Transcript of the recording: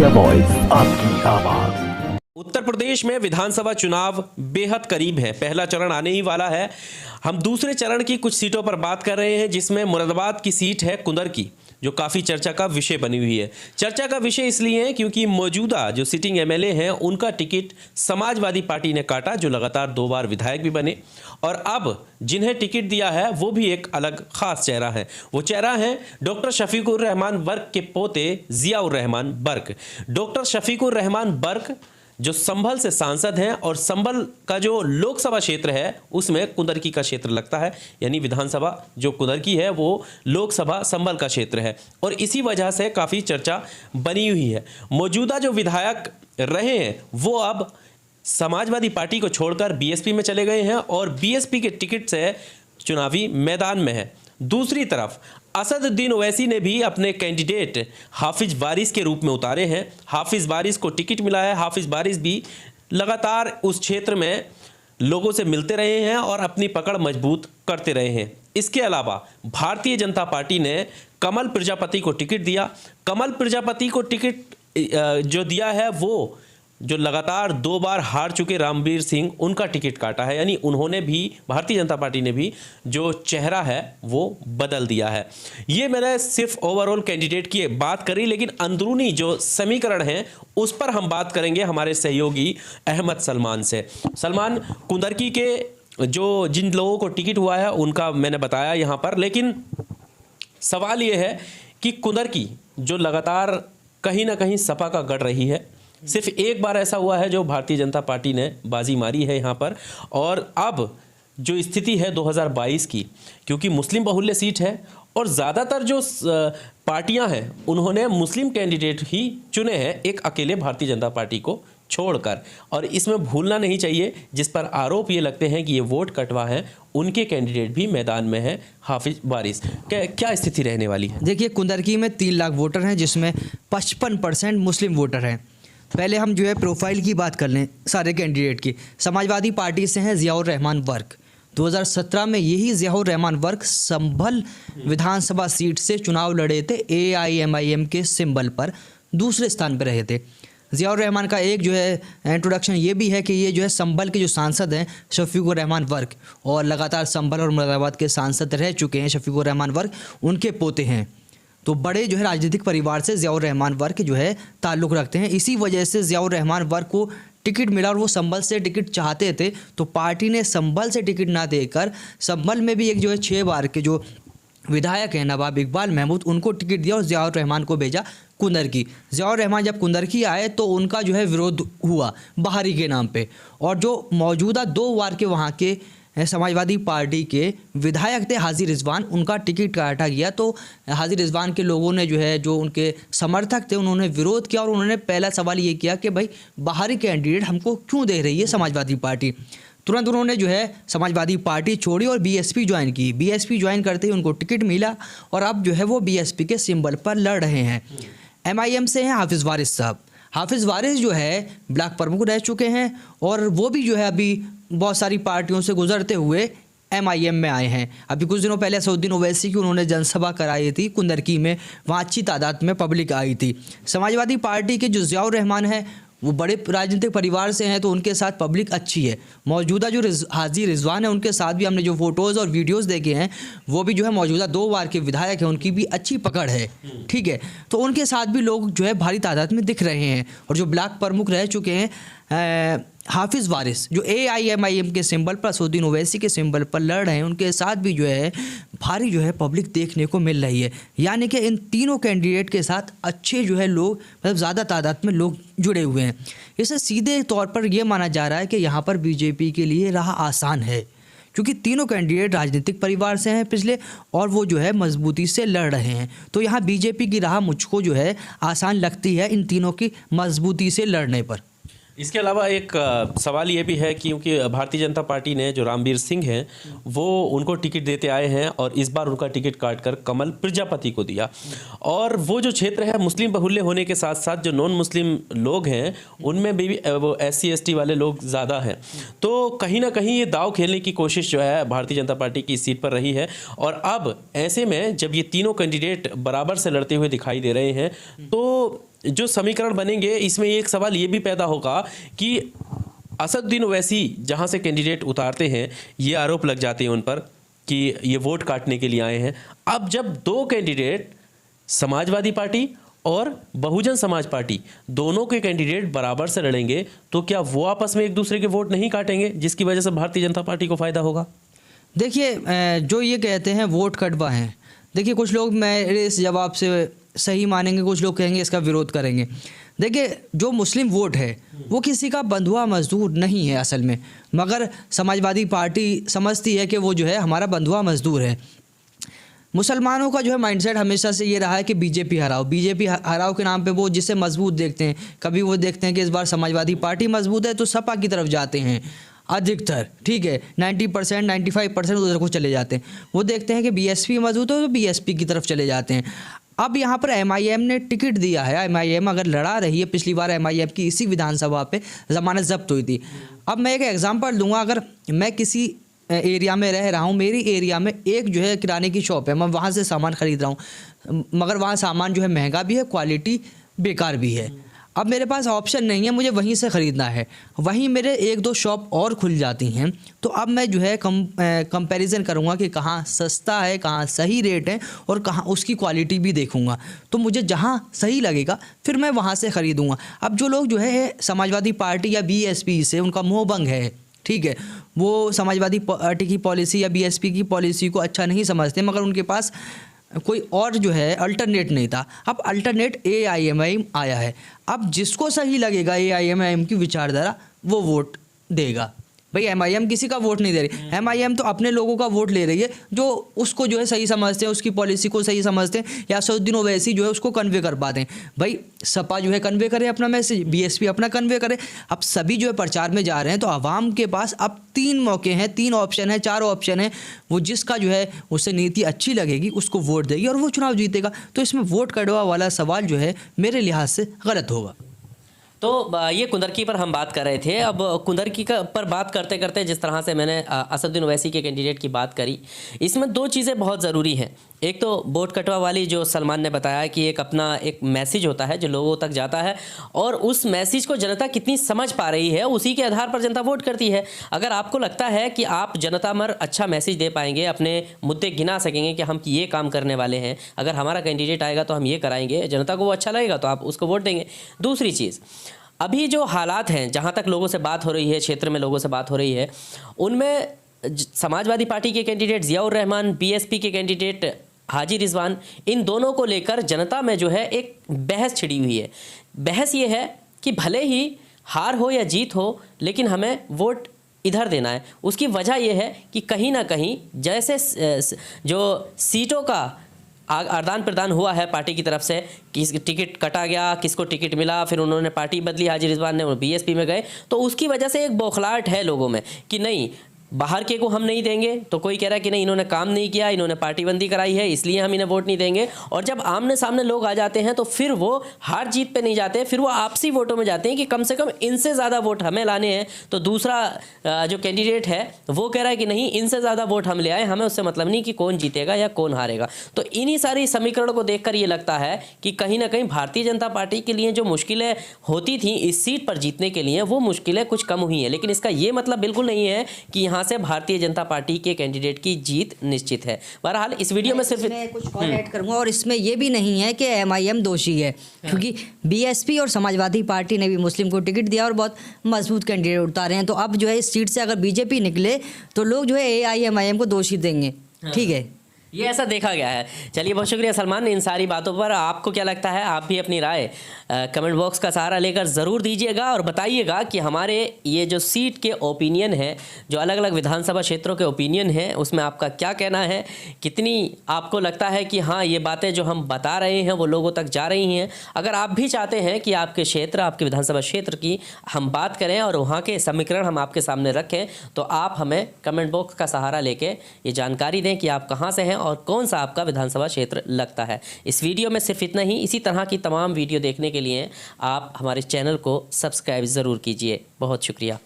India voice, आपकी आवाज। उत्तर प्रदेश में विधानसभा चुनाव बेहद करीब है। पहला चरण आने ही वाला है। हम दूसरे चरण की कुछ सीटों पर बात कर रहे हैं, जिसमें मुरादाबाद की सीट है कुंदर की, जो काफ़ी चर्चा का विषय बनी हुई है। चर्चा का विषय इसलिए है क्योंकि मौजूदा जो सिटिंग एमएलए हैं उनका टिकट समाजवादी पार्टी ने काटा, जो लगातार 2 बार विधायक भी बने, और अब जिन्हें टिकट दिया है वो भी एक अलग खास चेहरा है। वो चेहरा है डॉक्टर शफीकुर रहमान बर्क के पोते जियाउर रहमान बर्क। डॉक्टर शफीकुर रहमान बर्क जो संभल से सांसद हैं, और संभल का जो लोकसभा क्षेत्र है उसमें कुंदरकी का क्षेत्र लगता है, यानी विधानसभा जो कुंदरकी है वो लोकसभा संभल का क्षेत्र है, और इसी वजह से काफ़ी चर्चा बनी हुई है। मौजूदा जो विधायक रहे हैं वो अब समाजवादी पार्टी को छोड़कर बीएसपी में चले गए हैं, और बीएसपी के टिकट से चुनावी मैदान में है। दूसरी तरफ असदुद्दीन ओवैसी ने भी अपने कैंडिडेट हाफिज वारिस के रूप में उतारे हैं। हाफिज वारिस को टिकट मिला है। हाफिज वारिस भी लगातार उस क्षेत्र में लोगों से मिलते रहे हैं और अपनी पकड़ मजबूत करते रहे हैं। इसके अलावा भारतीय जनता पार्टी ने कमल प्रजापति को टिकट दिया। कमल प्रजापति को टिकट जो दिया है वो जो लगातार 2 बार हार चुके रामवीर सिंह, उनका टिकट काटा है, यानी उन्होंने भी, भारतीय जनता पार्टी ने भी जो चेहरा है वो बदल दिया है। ये मैंने सिर्फ ओवरऑल कैंडिडेट की बात करी, लेकिन अंदरूनी जो समीकरण हैं उस पर हम बात करेंगे हमारे सहयोगी अहमद सलमान से। सलमान, कुंदरकी के जो जिन लोगों को टिकट हुआ है उनका मैंने बताया यहाँ पर, लेकिन सवाल ये है कि कुंदरकी जो लगातार कहीं ना कहीं सपा का गढ़ रही है, सिर्फ एक बार ऐसा हुआ है जो भारतीय जनता पार्टी ने बाजी मारी है यहाँ पर, और अब जो स्थिति है 2022 की, क्योंकि मुस्लिम बहुल्य सीट है और ज़्यादातर जो पार्टियां हैं उन्होंने मुस्लिम कैंडिडेट ही चुने हैं, एक अकेले भारतीय जनता पार्टी को छोड़कर। और इसमें भूलना नहीं चाहिए, जिस पर आरोप ये लगते हैं कि ये वोट कटवा है, उनके कैंडिडेट भी मैदान में है, हाफिज वारिस। क्या स्थिति रहने वाली है? देखिए, कुंदरकी में 3 लाख वोटर हैं, जिसमें 55% मुस्लिम वोटर हैं। पहले हम जो है प्रोफाइल की बात कर लें सारे कैंडिडेट की। समाजवादी पार्टी से हैं जियाउर रहमान वर्क। 2017 में यही जियाउर रहमान वर्क संभल विधानसभा सीट से चुनाव लड़े थे। AIMIM के सिंबल पर दूसरे स्थान पर रहे थे। जियाउर रहमान का एक जो है इंट्रोडक्शन ये भी है कि ये जो है संभल के जो सांसद हैं शफीकुर रहमान वर्क, और लगातार संभल और मुरादाबाद के सांसद रह चुके हैं शफीकुर रहमान वर्क, उनके पोते हैं। तो बड़े जो है राजनीतिक परिवार से जियाउर रहमान वर्क जो है ताल्लुक़ रखते हैं। इसी वजह से जियाउर रहमान वर्क को टिकट मिला, और वो संभल से टिकट चाहते थे, तो पार्टी ने संभल से टिकट ना देकर संभल में भी एक जो है 6 बार के जो विधायक हैं नवाब इकबाल महमूद, उनको टिकट दिया और जियाउर रहमान को भेजा कुंदरकी। जियाउर रहमान जब कुंदरकी आए तो उनका जो है विरोध हुआ बाहरी के नाम पे, और जो मौजूदा 2 बार के वहाँ के समाजवादी पार्टी के विधायक थे हाजी रिजवान, उनका टिकट काटा गया। तो हाजी रिजवान के लोगों ने जो है, जो उनके समर्थक थे, उन्होंने विरोध किया, और उन्होंने पहला सवाल ये किया कि भाई बाहरी कैंडिडेट हमको क्यों दे रही है समाजवादी पार्टी। तुरंत उन्होंने जो है समाजवादी पार्टी छोड़ी और बीएसपी ज्वाइन की। बीएसपी ज्वाइन करते ही उनको टिकट मिला, और अब जो है वो बीएसपी के सिंबल पर लड़ रहे हैं। MIM से हैं हाफिज वारिस साहब। हाफिज वारिस जो है ब्लॉक प्रमुख रह चुके हैं, और वो भी जो है अभी बहुत सारी पार्टियों से गुजरते हुए MIM में आए हैं। अभी कुछ दिनों पहले असदुद्दीन ओवैसी की उन्होंने जनसभा कराई थी कुंदरकी में, वहाँ अच्छी तादाद में पब्लिक आई थी। समाजवादी पार्टी के जो जियाउर रहमान है वो बड़े राजनीतिक परिवार से हैं, तो उनके साथ पब्लिक अच्छी है। मौजूदा जो हाजी रिजवान है उनके साथ भी हमने जो फ़ोटोज़ और वीडियोस देखे हैं, वो भी जो है मौजूदा 2 बार के विधायक हैं, उनकी भी अच्छी पकड़ है, ठीक है। तो उनके साथ भी लोग जो है भारी तादाद में दिख रहे हैं। और जो ब्लॉक प्रमुख रह चुके हैं हाफिज वारिस, जो AIMIM के सिंबल पर, असदुद्दीन ओवैसी के सिंबल पर लड़ रहे हैं, उनके साथ भी जो है भारी जो है पब्लिक देखने को मिल रही है। यानी कि इन तीनों कैंडिडेट के साथ अच्छे जो है लोग, मतलब ज़्यादा तादाद में लोग जुड़े हुए हैं। इससे सीधे तौर पर यह माना जा रहा है कि यहाँ पर बीजेपी के लिए राह आसान है, क्योंकि तीनों कैंडिडेट राजनीतिक परिवार से हैं पिछले, और वो जो है मजबूती से लड़ रहे हैं। तो यहाँ बीजेपी की राह मुझको जो है आसान लगती है इन तीनों की मजबूती से लड़ने पर। इसके अलावा एक सवाल ये भी है, क्योंकि भारतीय जनता पार्टी ने जो रामवीर सिंह हैं वो उनको टिकट देते आए हैं, और इस बार उनका टिकट काटकर कमल प्रजापति को दिया। और वो जो क्षेत्र है मुस्लिम बहुल्य होने के साथ साथ जो नॉन मुस्लिम लोग हैं उनमें भी वो SC ST वाले लोग ज़्यादा हैं। तो कहीं ना कहीं ये दाव खेलने की कोशिश जो है भारतीय जनता पार्टी की सीट पर रही है। और अब ऐसे में जब ये तीनों कैंडिडेट बराबर से लड़ते हुए दिखाई दे रहे हैं, तो जो समीकरण बनेंगे इसमें एक सवाल ये भी पैदा होगा कि असदुद्दीन ओवैसी जहाँ से कैंडिडेट उतारते हैं, ये आरोप लग जाते हैं उन पर कि ये वोट काटने के लिए आए हैं। अब जब दो कैंडिडेट, समाजवादी पार्टी और बहुजन समाज पार्टी, दोनों के कैंडिडेट बराबर से लड़ेंगे, तो क्या वो आपस में एक दूसरे के वोट नहीं काटेंगे, जिसकी वजह से भारतीय जनता पार्टी को फायदा होगा? देखिए, जो ये कहते हैं वोट कटवा हैं, देखिए कुछ लोग मेरे इस जवाब से सही मानेंगे, कुछ लोग कहेंगे इसका विरोध करेंगे। देखिए, जो मुस्लिम वोट है वो किसी का बंधुआ मजदूर नहीं है असल में, मगर समाजवादी पार्टी समझती है कि वो जो है हमारा बंधुआ मजदूर है। मुसलमानों का जो है माइंडसेट हमेशा से ये रहा है कि बीजेपी हराओ, बीजेपी हराओ के नाम पे वो जिसे मजबूत देखते हैं। कभी वो देखते हैं कि इस बार समाजवादी पार्टी मजबूत है तो सपा की तरफ जाते हैं अधिकतर, ठीक है, 90% 95% उधर को चले जाते हैं। वो देखते हैं कि बीएसपी मजबूत है तो बीएसपी की तरफ चले जाते हैं। अब यहाँ पर एमआईएम ने टिकट दिया है, एमआईएम अगर लड़ा रही है, पिछली बार एमआईएम की इसी विधानसभा पे ज़मानत जब्त हुई थी। अब मैं एक एग्जांपल दूंगा, अगर मैं किसी एरिया में रह रहा हूँ, मेरी एरिया में एक जो है किराने की शॉप है, मैं वहाँ से सामान ख़रीद रहा हूँ, मगर वहाँ सामान जो है महंगा भी है, क्वालिटी बेकार भी है। अब मेरे पास ऑप्शन नहीं है, मुझे वहीं से ख़रीदना है। वहीं मेरे एक दो शॉप और खुल जाती हैं, तो अब मैं जो है कंपैरिजन करूँगा कि कहाँ सस्ता है, कहाँ सही रेट है और कहाँ उसकी क्वालिटी भी देखूँगा। तो मुझे जहाँ सही लगेगा फिर मैं वहाँ से ख़रीदूँगा। अब जो लोग जो है समाजवादी पार्टी या बीएसपी से उनका मोहभंग है, ठीक है, वो समाजवादी पार्टी की पॉलिसी या बीएसपी की पॉलिसी को अच्छा नहीं समझते, मगर उनके पास कोई और जो है अल्टरनेट नहीं था। अब अल्टरनेट एआईएमआईएम आया है। अब जिसको सही लगेगा एआईएमआईएम की विचारधारा वो वोट देगा। भाई एमआईएम किसी का वोट नहीं दे रही, एमआईएम तो अपने लोगों का वोट ले रही है जो उसको जो है सही समझते हैं, उसकी पॉलिसी को सही समझते हैं, या असदुद्दीन ओवैसी जो है उसको कन्वे कर पाते हैं। भाई सपा जो है कन्वे करे अपना मैसेज, बीएसपी अपना कन्वे करे। अब सभी जो है प्रचार में जा रहे हैं, तो आवाम के पास अब 3 मौके हैं, 3 ऑप्शन है, 4 ऑप्शन है। वो जिसका जो है उससे नीति अच्छी लगेगी उसको वोट देगी और वो चुनाव जीतेगा। तो इसमें वोट कटवा वाला सवाल जो है मेरे लिहाज से गलत होगा। तो ये कुंदरकी पर हम बात कर रहे थे। अब कुंदरकी पर बात करते करते जिस तरह से मैंने असदुद्दीन ओवैसी के कैंडिडेट की बात करी, इसमें 2 चीज़ें बहुत ज़रूरी हैं। एक तो वोट कटवा वाली जो सलमान ने बताया कि एक अपना एक मैसेज होता है जो लोगों तक जाता है, और उस मैसेज को जनता कितनी समझ पा रही है उसी के आधार पर जनता वोट करती है। अगर आपको लगता है कि आप जनता में अच्छा मैसेज दे पाएंगे, अपने मुद्दे गिना सकेंगे कि हम ये काम करने वाले हैं, अगर हमारा कैंडिडेट आएगा तो हम ये कराएंगे, जनता को वो अच्छा लगेगा तो आप उसको वोट देंगे। दूसरी चीज़, अभी जो हालात हैं, जहाँ तक लोगों से बात हो रही है, क्षेत्र में लोगों से बात हो रही है, उनमें समाजवादी पार्टी के कैंडिडेट ज़ियाउर रहमान, बीएसपी के कैंडिडेट हाजी रिजवान, इन दोनों को लेकर जनता में जो है एक बहस छिड़ी हुई है। बहस ये है कि भले ही हार हो या जीत हो, लेकिन हमें वोट इधर देना है। उसकी वजह यह है कि कहीं ना कहीं जैसे जो सीटों का आदान प्रदान हुआ है पार्टी की तरफ से, किस टिकट कटा गया, किसको टिकट मिला, फिर उन्होंने पार्टी बदली, हाजी रिजवान ने बीएसपी में गए, तो उसकी वजह से एक बौखलाहट है लोगों में कि नहीं बाहर के को हम नहीं देंगे। तो कोई कह रहा है कि नहीं इन्होंने काम नहीं किया, इन्होंने पार्टी बंदी कराई है, इसलिए हम इन्हें वोट नहीं देंगे। और जब आमने सामने लोग आ जाते हैं तो फिर वो हार जीत पे नहीं जाते, फिर वो आपसी वोटों में जाते हैं कि कम से कम इनसे ज़्यादा वोट हमें लाने हैं। तो दूसरा जो कैंडिडेट है वो कह रहा है कि नहीं इनसे ज़्यादा वोट हम ले आए, हमें उससे मतलब नहीं कि कौन जीतेगा या कौन हारेगा। तो इन्हीं सारी समीकरण को देखकर ये लगता है कि कहीं ना कहीं भारतीय जनता पार्टी के लिए जो मुश्किलें होती थी इस सीट पर जीतने के लिए, वो मुश्किलें कुछ कम हुई हैं। लेकिन इसका ये मतलब बिल्कुल नहीं है कि यहाँ से भारतीय जनता पार्टी के कैंडिडेट की जीत निश्चित है। बहरहाल इस वीडियो में सिर्फ कुछ और ऐड करूंगा, और इसमें यह भी नहीं है कि एमआईएम दोषी है, क्योंकि बीएसपी और समाजवादी पार्टी ने भी मुस्लिम को टिकट दिया और बहुत मजबूत कैंडिडेट उतारे हैं। तो अब जो है इस सीट से अगर बीजेपी निकले तो लोग जो है एआईएमआईएम को दोषी देंगे। ठीक है, ये ऐसा देखा गया है। चलिए बहुत शुक्रिया सलमान इन सारी बातों पर। आपको क्या लगता है, आप भी अपनी राय कमेंट बॉक्स का सहारा लेकर ज़रूर दीजिएगा और बताइएगा कि हमारे ये जो सीट के ओपिनियन है, जो अलग अलग विधानसभा क्षेत्रों के ओपिनियन हैं, उसमें आपका क्या कहना है, कितनी आपको लगता है कि हाँ ये बातें जो हम बता रहे हैं वो लोगों तक जा रही हैं। अगर आप भी चाहते हैं कि आपके क्षेत्र, आपके विधानसभा क्षेत्र की हम बात करें और वहाँ के समीकरण हम आपके सामने रखें, तो आप हमें कमेंट बॉक्स का सहारा लेके ये जानकारी दें कि आप कहाँ से हैं और कौन सा आपका विधानसभा क्षेत्र लगता है। इस वीडियो में सिर्फ इतना ही। इसी तरह की तमाम वीडियो देखने के लिए आप हमारे चैनल को सब्सक्राइब ज़रूर कीजिए। बहुत शुक्रिया।